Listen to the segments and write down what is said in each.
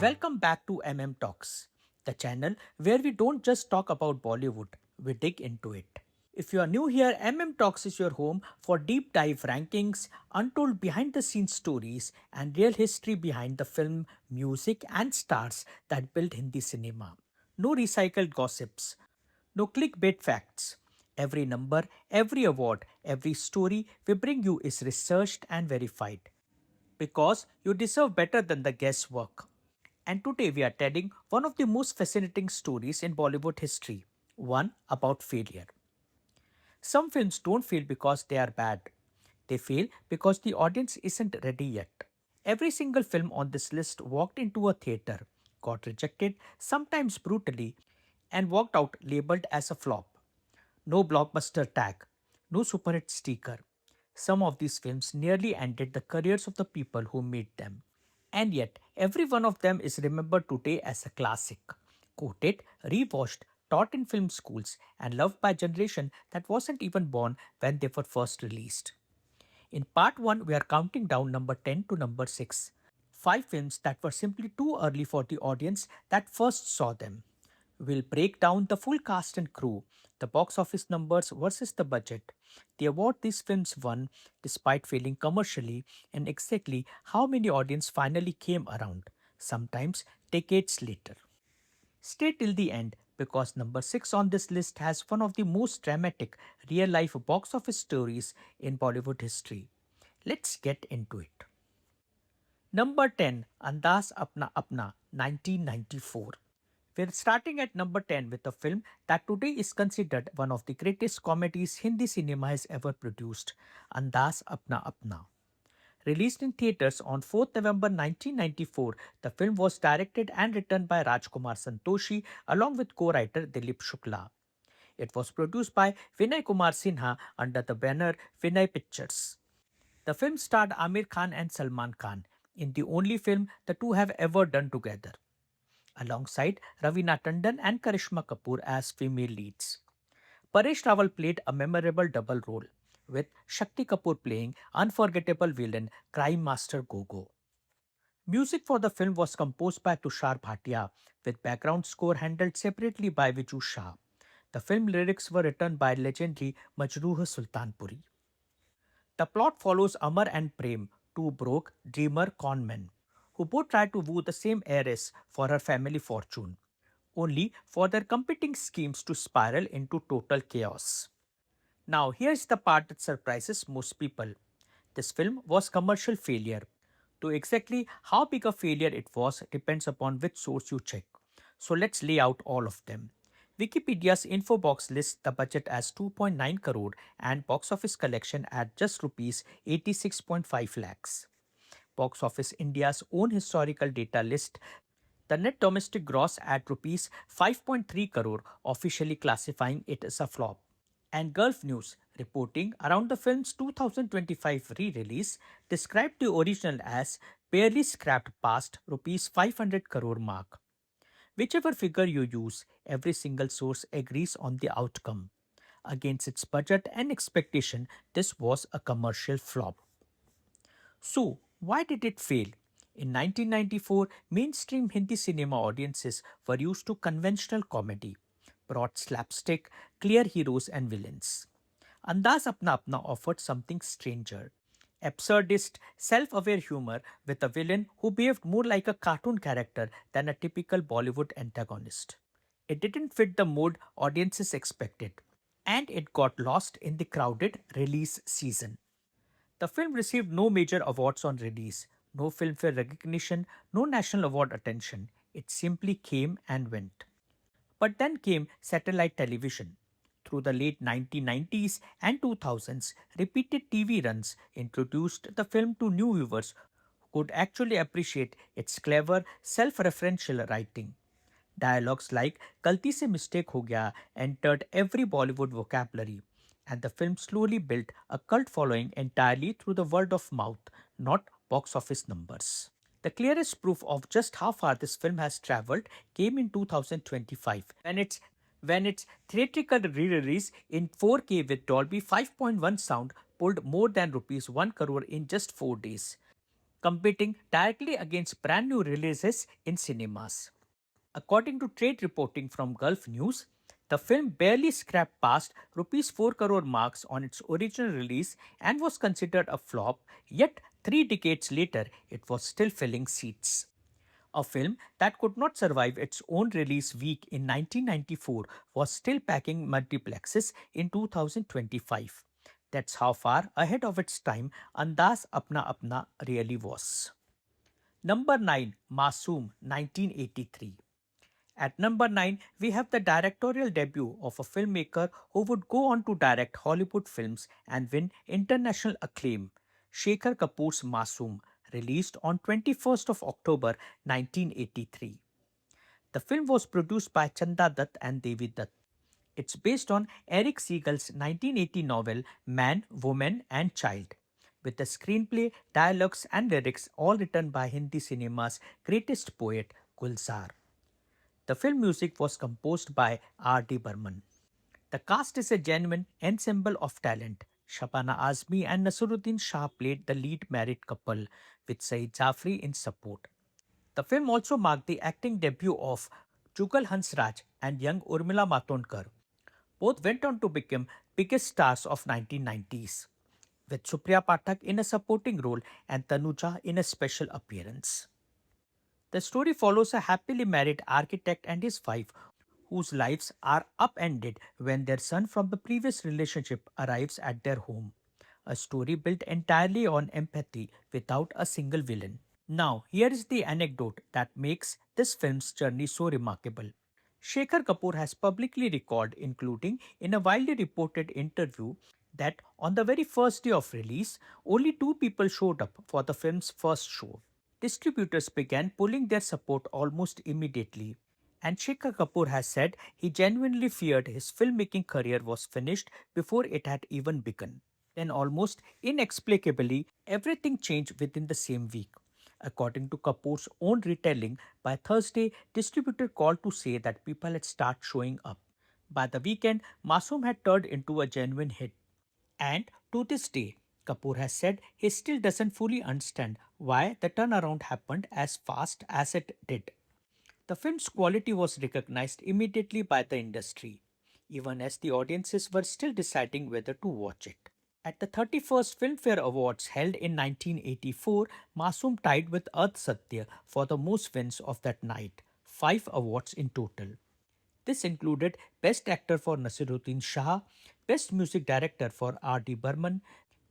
Welcome back to Talks, the channel where we don't just talk about Bollywood, we dig into it. If you are new here, Talks is your home for deep dive rankings, untold behind the scenes stories, and real history behind the film, music, and stars that built Hindi cinema. No recycled gossips, no clickbait facts. Every number, every award, every story we bring you is researched and verified because you deserve better than the guesswork. And today we are telling one of the most fascinating stories in Bollywood history, one about failure. Some films don't fail because they are bad. They fail because the audience isn't ready yet. Every single film on this list walked into a theater, got rejected, sometimes brutally, and walked out labeled as a flop. No blockbuster tag, no superhit sticker. Some of these films nearly ended the careers of the people who made them. And yet, every one of them is remembered today as a classic, quoted, rewatched, taught in film schools, and loved by a generation that wasn't even born when they were first released. In part 1, we are counting down number 10 to number 6. Five films that were simply too early for the audience that first saw them. We'll break down the full cast and crew, the box office numbers versus the budget, the award these films won despite failing commercially, and exactly how many audience finally came around, sometimes decades later. Stay till the end because number 6 on this list has one of the most dramatic real life box office stories in Bollywood history. Let's get into it. Number 10, Andas Apna Apna, 1994. We're starting at number 10 with a film that today is considered one of the greatest comedies Hindi cinema has ever produced, Andas Apna Apna. Released in theatres on 4th November 1994, the film was directed and written by Rajkumar Santoshi along with co-writer Dilip Shukla. It was produced by Vinay Kumar Sinha under the banner Vinay Pictures. The film starred Amir Khan and Salman Khan in the only film the two have ever done together, alongside Ravina Tandon and Karishma Kapoor as female leads. Paresh Rawal played a memorable double role, with Shakti Kapoor playing unforgettable villain crime master Gogo. Music for the film was composed by Tushar Bhatia, with background score handled separately by Viju Shah. The film lyrics were written by legendary Majruh Sultanpuri. The plot follows Amar and Prem, two broke, dreamer conmen, who both try to woo the same heiress for her family fortune, only for their competing schemes to spiral into total chaos. Now, here's the part that surprises most people. This film was commercial failure. To exactly how big a failure it was depends upon which source you check. So let's lay out all of them. Wikipedia's info box lists the budget as 2.9 crore and box office collection at just rupees 86.5 lakhs. Box Office India's own historical data list the net domestic gross at rupees 5.3 crore, officially classifying it as a flop. And Gulf News, reporting around the film's 2025 re-release, described the original as barely scrapped past rupees 500 crore mark. Whichever figure you use, every single source agrees on the outcome. Against its budget and expectation, this was a commercial flop. So, why did it fail? In 1994, mainstream Hindi cinema audiences were used to conventional comedy, broad slapstick, clear heroes and villains. Andaz Apna Apna offered something stranger. Absurdist, self aware humor with a villain who behaved more like a cartoon character than a typical Bollywood antagonist. It didn't fit the mood audiences expected, and it got lost in the crowded release season. The film received no major awards on release, no Filmfare recognition, no national award attention. It simply came and went. But then came satellite television. Through the late 1990s and 2000s, repeated TV runs introduced the film to new viewers who could actually appreciate its clever, self referential writing. Dialogues like Galti se mistake ho gaya entered every Bollywood vocabulary, and the film slowly built a cult following entirely through the word of mouth, not box office numbers. The clearest proof of just how far this film has traveled came in 2025 when its theatrical re-release in 4K with Dolby 5.1 sound pulled more than rupees 1 crore in just 4 days. competing directly against brand new releases in cinemas. According to trade reporting from Gulf News, the film barely scraped past rupees 4 crore marks on its original release and was considered a flop, yet 3 decades later it was still filling seats. A film that could not survive its own release week in 1994 was still packing multiplexes in 2025. That's how far ahead of its time Andaz Apna Apna really was. Number 9, Masoom, 1983. At number 9, we have the directorial debut of a filmmaker who would go on to direct Hollywood films and win international acclaim, Shekhar Kapoor's Masoom, released on 21st of October 1983. The film was produced by Chanda Dutt and Devi Dutt. It's based on Eric Siegel's 1980 novel Man, Woman and Child, with the screenplay, dialogues and lyrics all written by Hindi cinema's greatest poet, Gulzar. The film music was composed by R.D. Burman. The cast is a genuine ensemble of talent. Shabana Azmi and Nasiruddin Shah played the lead married couple, with Saeed Jafri in support. The film also marked the acting debut of Jugal Hansraj and young Urmila Matondkar. Both went on to become biggest stars of 1990s, with Supriya Pathak in a supporting role and Tanuja in a special appearance. The story follows a happily married architect and his wife whose lives are upended when their son from the previous relationship arrives at their home. A story built entirely on empathy without a single villain. Now, here is the anecdote that makes this film's journey so remarkable. Shekhar Kapoor has publicly recalled, including in a widely reported interview, that on the very first day of release, only 2 people showed up for the film's first show. Distributors began pulling their support almost immediately, and Shekhar Kapoor has said he genuinely feared his filmmaking career was finished before it had even begun. Then, almost inexplicably, everything changed within the same week. According to Kapoor's own retelling, by Thursday, distributor called to say that people had started showing up. By the weekend, Masoom had turned into a genuine hit. And to this day, Kapoor has said he still doesn't fully understand why the turnaround happened as fast as it did. The film's quality was recognized immediately by the industry, even as the audiences were still deciding whether to watch it. At the 31st Filmfare Awards held in 1984, Masoom tied with Earth Satya for the most wins of that night, 5 awards in total. This included Best Actor for Nasiruddin Shah, Best Music Director for R.D. Burman,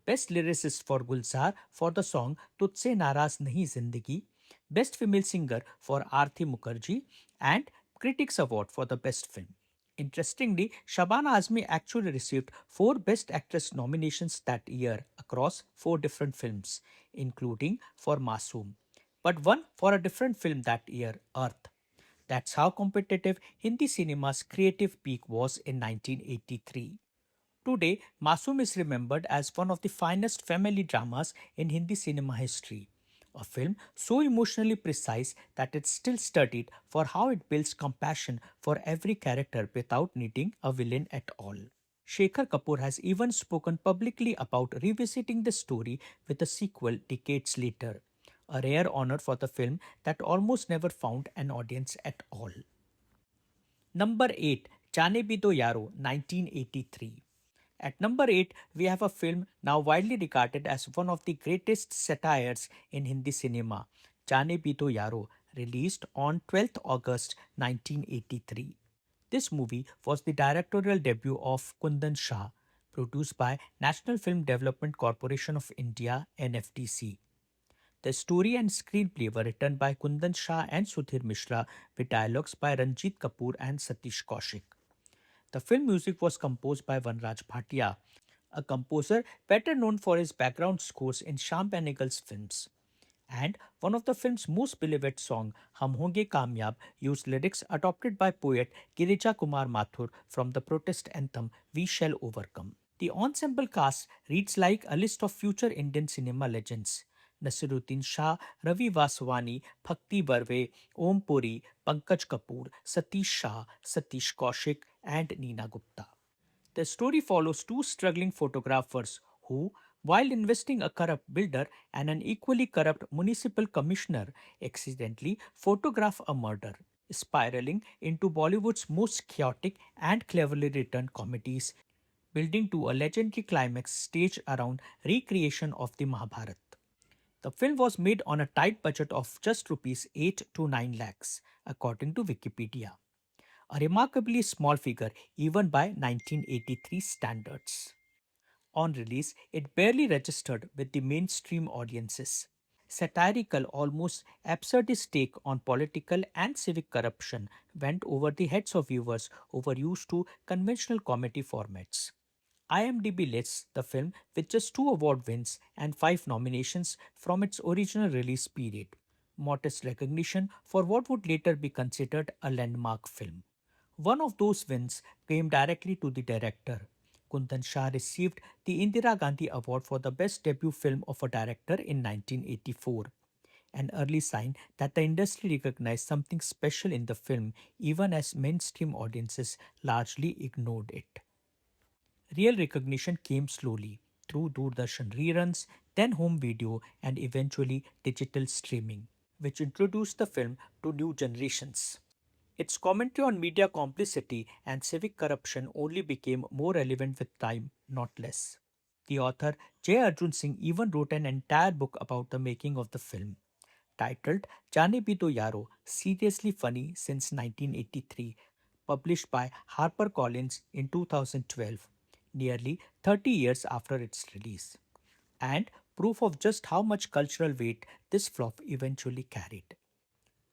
Best Lyricist for Gulzar for the song Tujhse Naraz Nahi Zindagi, Best Female Singer for Aarti Mukherjee, and Critics Award for the Best Film. Interestingly, Shabana Azmi actually received 4 Best Actress nominations that year across 4 different films, including for Masoom, but one for a different film that year, Earth. That's how competitive Hindi cinema's creative peak was in 1983. Today, Masoom is remembered as one of the finest family dramas in Hindi cinema history. A film so emotionally precise that it's still studied for how it builds compassion for every character without needing a villain at all. Shekhar Kapoor has even spoken publicly about revisiting the story with a sequel decades later, a rare honor for the film that almost never found an audience at all. Number 8, Jaane Bhi Do Yaro, 1983. At number 8, we have a film now widely regarded as one of the greatest satires in Hindi cinema, Jaane Bhi Do Yaro, released on 12th August 1983. This movie was the directorial debut of Kundan Shah, produced by National Film Development Corporation of India (NFDC). The story and screenplay were written by Kundan Shah and Sudhir Mishra with dialogues by Ranjit Kapoor and Satish Kaushik. The film music was composed by Vanraj Bhatia, a composer better known for his background scores in Shyam Benegal's films. And one of the film's most beloved song, Hum Honge Kamyab, used lyrics adopted by poet Girija Kumar Mathur from the protest anthem We Shall Overcome. The ensemble cast reads like a list of future Indian cinema legends. Nasiruddin Shah, Ravi Vaswani, Bhakti Barve, Om Puri, Pankaj Kapoor, Satish Shah, Satish Kaushik, and Neena Gupta. The story follows 2 struggling photographers who, while investing a corrupt builder and an equally corrupt municipal commissioner accidentally photograph a murder, spiraling into Bollywood's most chaotic and cleverly written comedies, building to a legendary climax staged around recreation of the Mahabharata. The film was made on a tight budget of just rupees 8 to 9 lakhs, according to Wikipedia, a remarkably small figure even by 1983 standards. On release, it barely registered with the mainstream audiences. Satirical, almost absurdist take on political and civic corruption went over the heads of viewers who were used to conventional comedy formats. IMDb lists the film with just 2 award wins and 5 nominations from its original release period. Modest recognition for what would later be considered a landmark film. One of those wins came directly to the director. Kundan Shah received the Indira Gandhi Award for the Best Debut Film of a Director in 1984, an early sign that the industry recognized something special in the film even as mainstream audiences largely ignored it. Real recognition came slowly through Doordarshan reruns, then home video, and eventually digital streaming, which introduced the film to new generations. Its commentary on media complicity and civic corruption only became more relevant with time, not less. The author J. Arjun Singh even wrote an entire book about the making of the film, titled Jane Bhi Do Yaro, Seriously Funny Since 1983, published by HarperCollins in 2012, nearly 30 years after its release, and proof of just how much cultural weight this flop eventually carried.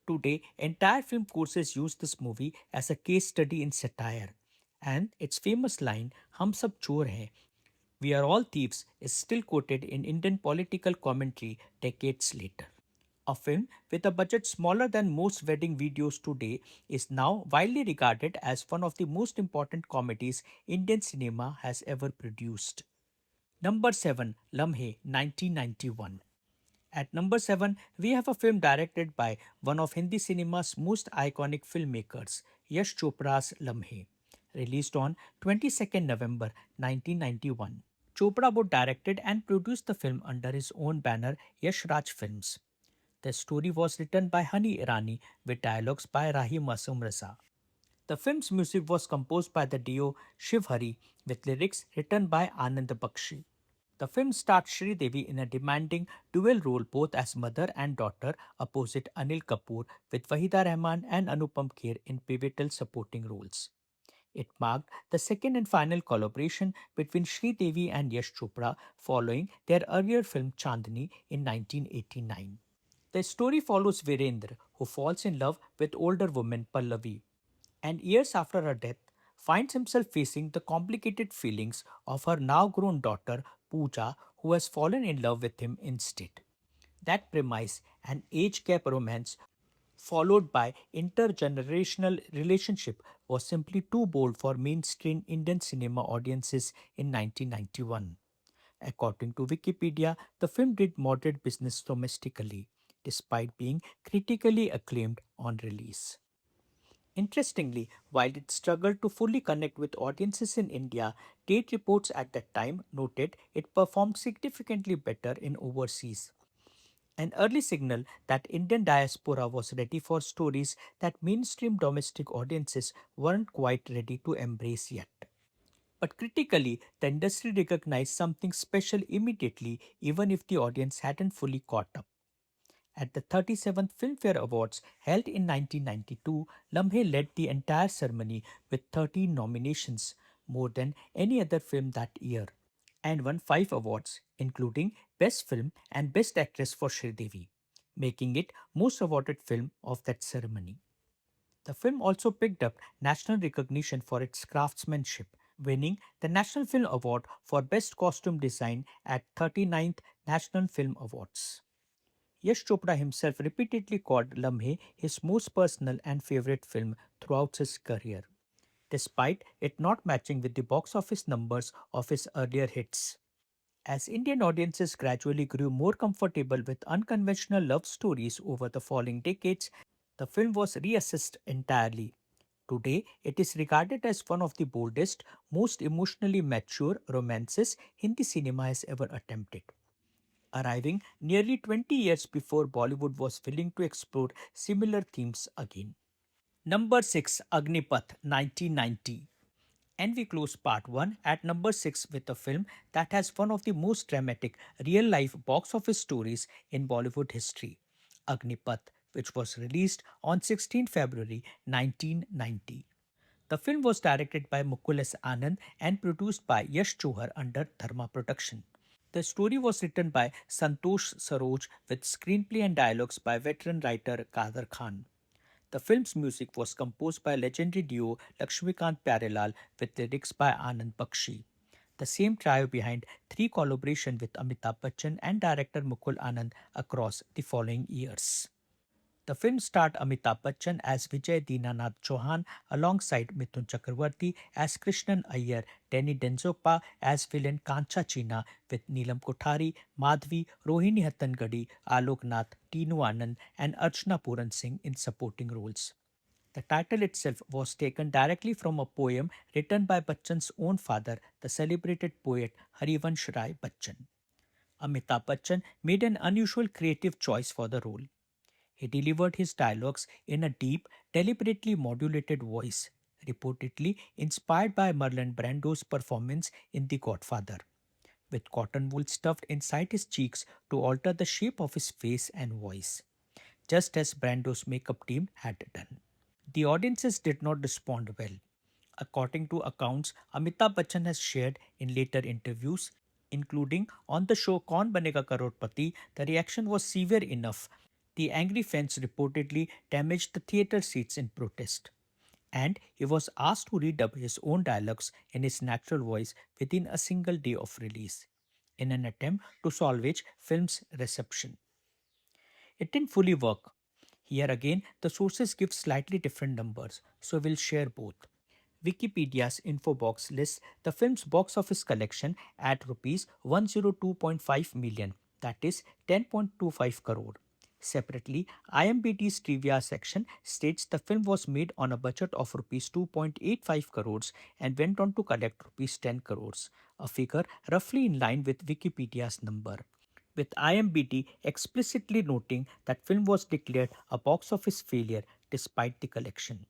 Today, entire film courses use this movie as a case study in satire, and its famous line, Hum Sab Chor Hain, we are all thieves, is still quoted in Indian political commentary decades later. A film with a budget smaller than most wedding videos today is now widely regarded as one of the most important comedies Indian cinema has ever produced. Number 7, Lamhe, 1991. At number 7, we have a film directed by one of Hindi cinema's most iconic filmmakers, Yash Chopra's Lamhe, released on 22nd November 1991. Chopra both directed and produced the film under his own banner, Yash Raj Films. The story was written by Hani Irani with dialogues by Rahim Masum Raza. The film's music was composed by the duo Shiv Hari with lyrics written by Anand Bakshi. The film starred Sri Devi in a demanding dual role both as mother and daughter opposite Anil Kapoor with Wahida Rahman and Anupam Kher in pivotal supporting roles. It marked the second and final collaboration between Sri Devi and Yash Chopra following their earlier film Chandni in 1989. The story follows Virendra, who falls in love with older woman Pallavi, and years after her death, finds himself facing the complicated feelings of her now grown daughter Pooja, who has fallen in love with him instead. That premise, an age gap romance followed by intergenerational relationship, was simply too bold for mainstream Indian cinema audiences in 1991. According to Wikipedia, the film did moderate business domestically, despite being critically acclaimed on release. Interestingly, while it struggled to fully connect with audiences in India, date reports at that time noted it performed significantly better in overseas. An early signal that Indian diaspora was ready for stories that mainstream domestic audiences weren't quite ready to embrace yet. But critically, the industry recognized something special immediately, even if the audience hadn't fully caught up. At the 37th Filmfare Awards held in 1992, Lamhe led the entire ceremony with 13 nominations, more than any other film that year, and won 5 awards, including Best Film and Best Actress for Sridevi, making it most awarded film of that ceremony. The film also picked up national recognition for its craftsmanship, winning the National Film Award for Best Costume Design at 39th National Film Awards. Yash Chopra himself repeatedly called Lamhe his most personal and favorite film throughout his career, despite it not matching with the box office numbers of his earlier hits. As Indian audiences gradually grew more comfortable with unconventional love stories over the following decades, the film was reassessed entirely. Today, it is regarded as one of the boldest, most emotionally mature romances Hindi cinema has ever attempted, arriving nearly 20 years before Bollywood was willing to explore similar themes again. Number 6, Agnipath, 1990. And we close part 1 at number 6 with a film that has one of the most dramatic real life box office stories in Bollywood history, Agnipath, which was released on 16 February 1990. The film was directed by Mukul S. Anand and produced by Yash Johar under Dharma Production. The story was written by Santosh Saroj with screenplay and dialogues by veteran writer Kader Khan. The film's music was composed by legendary duo Lakshmikant Pyarelal with lyrics by Anand Bakshi. The same trio behind three collaborations with Amitabh Bachchan and director Mukul Anand across the following years. The film starred Amitabh Bachchan as Vijay Dinanath Chauhan alongside Mithun Chakravarti as Krishnan Iyer, Danny Denzokpa as villain Kancha China with Neelam Kothari, Madhvi, Rohini Hattangadi, Alok Nath, Tinu Anand and Archana Puran Singh in supporting roles. The title itself was taken directly from a poem written by Bachchan's own father, the celebrated poet Harivansh Rai Bachchan. Amitabh Bachchan made an unusual creative choice for the role. He delivered his dialogues in a deep, deliberately modulated voice, reportedly inspired by Marlon Brando's performance in The Godfather, with cotton wool stuffed inside his cheeks to alter the shape of his face and voice, just as Brando's makeup team had done. The audiences did not respond well. According to accounts Amitabh Bachchan has shared in later interviews, including on the show Kaun Banega Crorepati, the reaction was severe enough. The angry fans reportedly damaged the theatre seats in protest. And he was asked to redub his own dialogues in his natural voice within a single day of release, in an attempt to salvage film's reception. It didn't fully work. Here again, the sources give slightly different numbers, so we'll share both. Wikipedia's info box lists the film's box office collection at rupees 102.5 million, that is 10.25 crore. Separately, IMDb's trivia section states the film was made on a budget of rupees 2.85 crores and went on to collect rupees 10 crores, a figure roughly in line with Wikipedia's number, with IMDb explicitly noting that film was declared a box office failure despite the collection.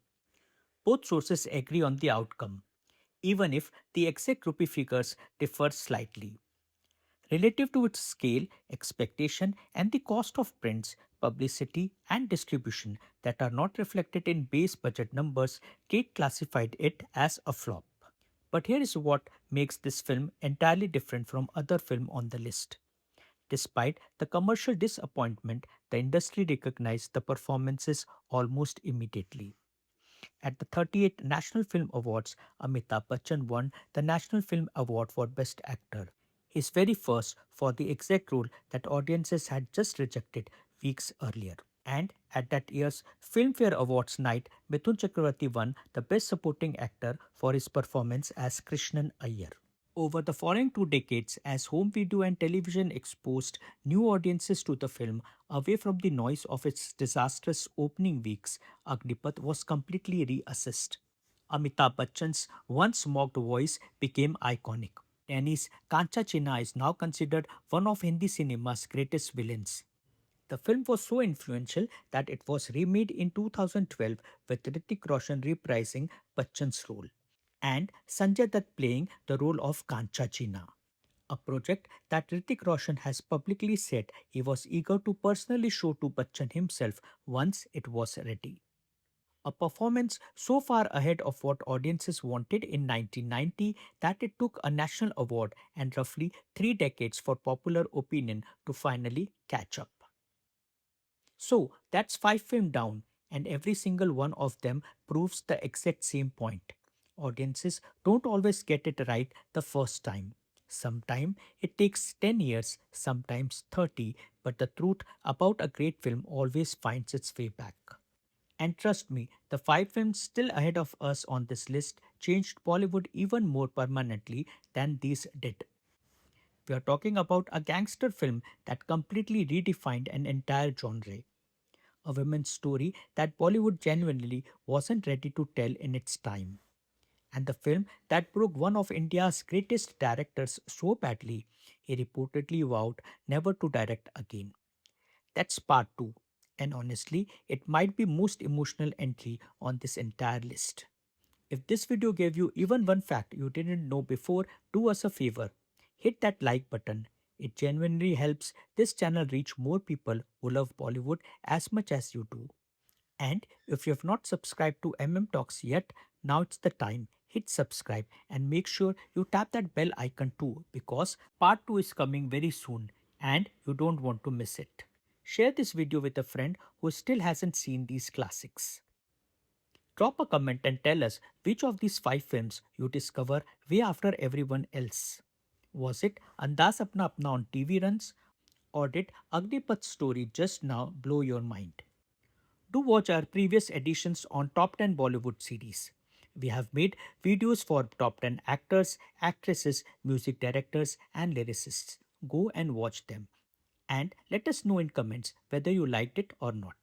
Both sources agree on the outcome, even if the exact rupee figures differ slightly. Relative to its scale, expectation, and the cost of prints, publicity, and distribution that are not reflected in base budget numbers, Kate classified it as a flop. But here is what makes this film entirely different from other films on the list. Despite the commercial disappointment, the industry recognized the performances almost immediately. At the 38th National Film Awards, Amitabh Bachchan won the National Film Award for Best Actor, his very first for the exact role that audiences had just rejected weeks earlier. And at that year's Filmfare Awards night, Mithun Chakravarti won the Best Supporting Actor for his performance as Krishnan Iyer. Over the following 2 decades, as home video and television exposed new audiences to the film, away from the noise of its disastrous opening weeks, Agnipath was completely reassessed. Amitabh Bachchan's once mocked voice became iconic. Danny's Kancha Chinna is now considered one of Hindi cinema's greatest villains. The film was so influential that it was remade in 2012 with Hrithik Roshan reprising Bachchan's role and Sanjay Dutt playing the role of Kancha China, a project that Hrithik Roshan has publicly said he was eager to personally show to Bachchan himself once it was ready. A performance so far ahead of what audiences wanted in 1990 that it took a national award and roughly 3 decades for popular opinion to finally catch up. So that's five films down, and every single one of them proves the exact same point. Audiences don't always get it right the first time. Sometimes it takes 10 years, sometimes 30, but the truth about a great film always finds its way back. And trust me, the five films still ahead of us on this list changed Bollywood even more permanently than these did. We are talking about a gangster film that completely redefined an entire genre, a women's story that Bollywood genuinely wasn't ready to tell in its time, and the film that broke one of India's greatest directors so badly he reportedly vowed never to direct again. That's part 2, and honestly, it might be most emotional entry on this entire list. If this video gave you even one fact you didn't know before, do us a favor. Hit that like button. It genuinely helps this channel reach more people who love Bollywood as much as you do. And if you have not subscribed to Talks yet, now it's the time. Hit subscribe and make sure you tap that bell icon too, because part 2 is coming very soon and you don't want to miss it. Share this video with a friend who still hasn't seen these classics. Drop a comment and tell us which of these 5 films you discover way after everyone else. Was it Andaz Apna Apna on TV runs, or did Agnipath's story just now blow your mind? Do watch our previous editions on Top 10 Bollywood series. We have made videos for top 10 actors, actresses, music directors, and lyricists. Go and watch them. And let us know in comments whether you liked it or not.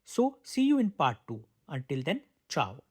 So, see you in part 2. Until then, ciao.